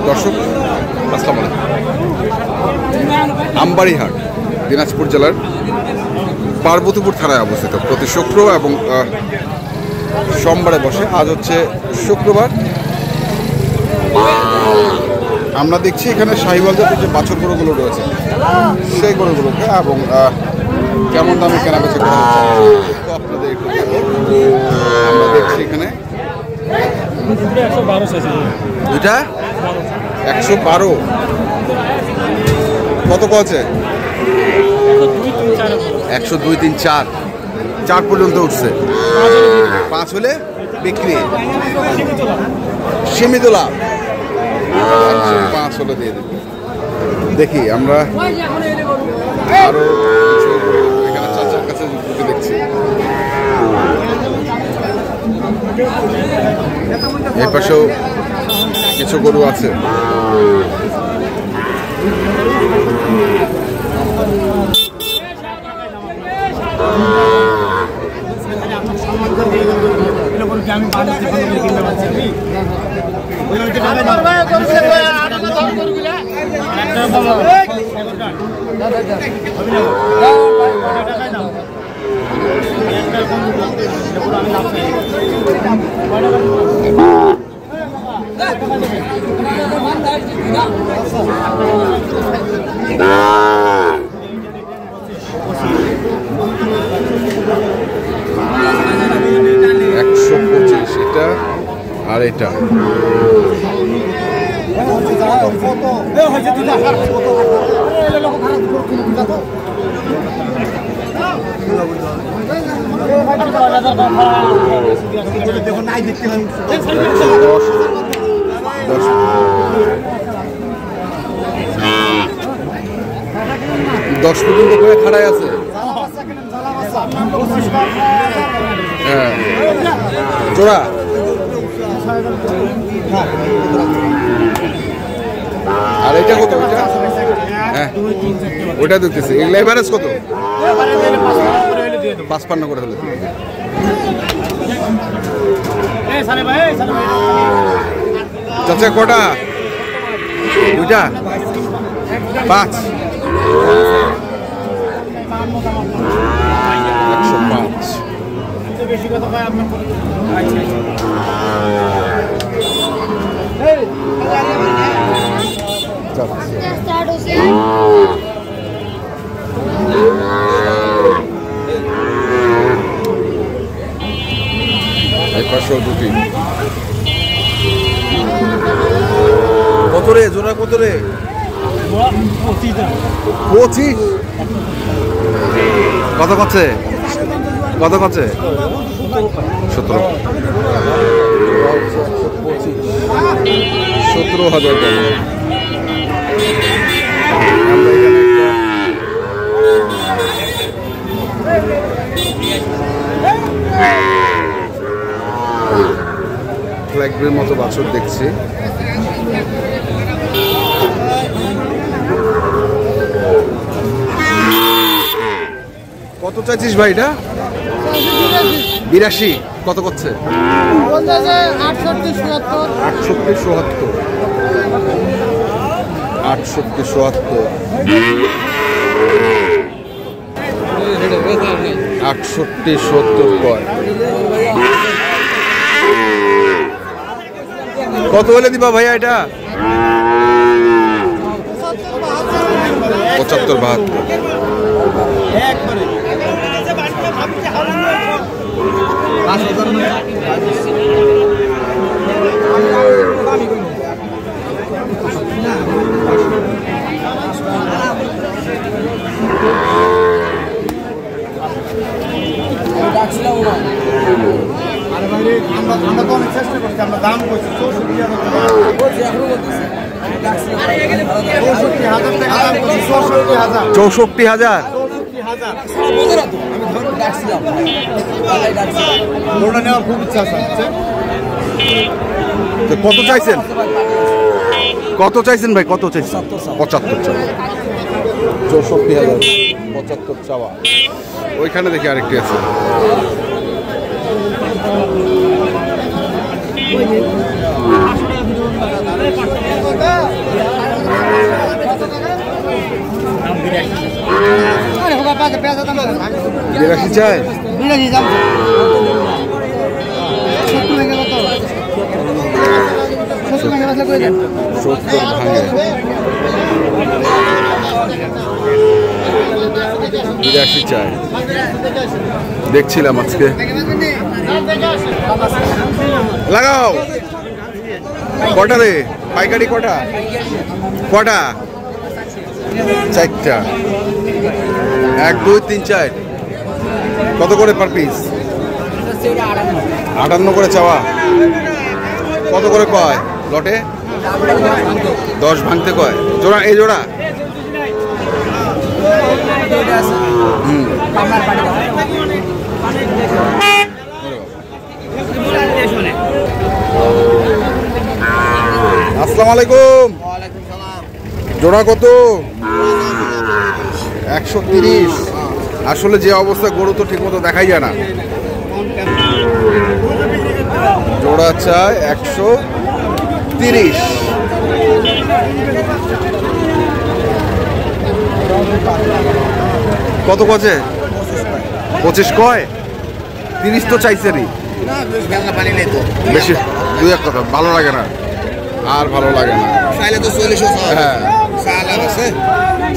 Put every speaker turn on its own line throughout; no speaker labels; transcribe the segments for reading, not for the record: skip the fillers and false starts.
দর্শক আসসালামু আলাইকুম। আমবাড়িহাট দিনাজপুর জেলার পার্বতীপুর থানায় অবস্থিত। প্রতি শুক্র এবং সোমবারে বসে। আজ হচ্ছে শুক্রবার। আমরা দেখছি এখানে শাহিওয়াল জাতের যে বাছুর গরুগুলো রয়েছে সেই গরুগুলোকে এবং কেমন দামে কেনাবেচা করা হচ্ছে আপনাদের একটু আমরা দেখছি এখানে দুইটা 112 কত আছে? 102, 3, 4 পর্যন্ত উঠছে। 5 হলে বিক্রি, সীমিত লাভ। 5 হলে দিয়ে দেব। দেখি আমরা আরো এখানে চাচার কাছে দেখছি। এর পাশেও কিছু গরু আছে। এটা আর এটা দশ পর্যন্ত করে খাড়াই আছে। হ্যাঁ জোড়া আর এটা কত? হ্যাঁ ওটা দেখতেছি। এগুলো এভারেজ কত? 55 করে হলে চাচা কটা? দুইটা 5 105। বেশি কথা ভাই আপনার দুটি কত রে? জোড়া কত রে? 25। কত করছে? কত করছে? 17,000 টাকা। ফ্ল্যাগের মতো বাছুর দেখছি। কত চাইছিস ভাই এটা? 82। কত করছে? 68, 70। 68, 70। 68, 70 কয়। কত হলে দিবা ভাইয়া এটা? 75, 72। আমরা তো অনেক চেষ্টা করছি, আমরা দাম করছি 64,000। নেওয়ার খুব ইচ্ছা আছে। কত চাইছেন? কত চাইছেন ভাই? কত চাইছেন? 75 চাওয়া। 64,000 75 চাওয়া। ওইখানে দেখি আরেকটি আছে। 82 চাই।
82 দাম 70 ভেঙে কত 70 ভেঙে আছে কই দেন
70 ভাঙে 82 চাই। দেখছিলাম আজকে লাগাও কটা রে পাইকারি কটা কটা 4টা 1 2 3 4 কত করে পার পিস 58 করে চাওয়া কত করে কয় লটে 10 ভাঙতে কয় জোড়া এই জোড়া আসসালামু আলাইকুম জোড়া কত 130 আসলে যে অবস্থা গরু তো ঠিক মতো দেখাই যায় না জোড়া চায় 130 কত কছে 25 কয় 30 তো চাইছে নি বেশি দুই এক কথা ভালো লাগে না আর ভালো লাগে না হ্যাঁ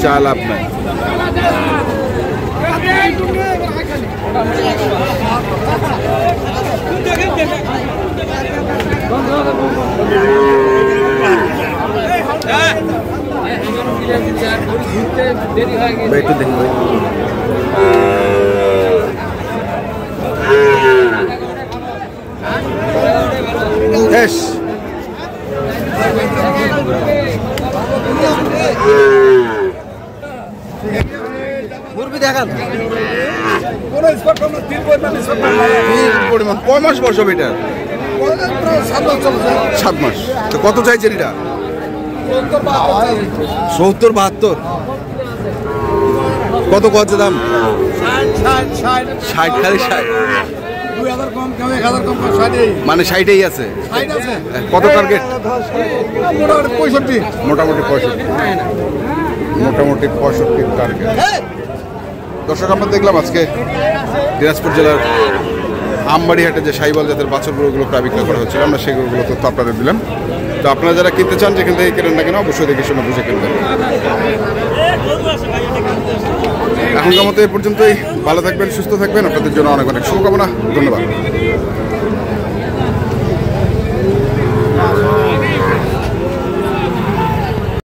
চা লাভ নাই একটু দেখবো দেখান পরিমাণ কয় মাস বয়স হবে এটা 7 মাস তো কত চাইছেন এটা 70-72 কত কত দাম 60 খালি 60
2000 কম 1000 কম 60
মানে 60ই আছে কত টার্গেট মোটামুটি 65 টার্গেট দর্শক আমরা দেখলাম আজকে দিনাজপুর জেলার আমবাড়ি হাটে যে সাইবল জাতের বাছুর গরুগুলো প্রায় বিক্রি করা হচ্ছিল আমরা সেই গরুগুলো তথ্য আপনাদের দিলাম তো আপনারা যারা কিনতে চান যেখান থেকে কেনেন না কেন অবশ্যই দেখে শুনে বুঝে কিনবেন এখনকার মতো এই পর্যন্তই ভালো থাকবেন সুস্থ থাকবেন আপনাদের জন্য অনেক অনেক শুভকামনা ধন্যবাদ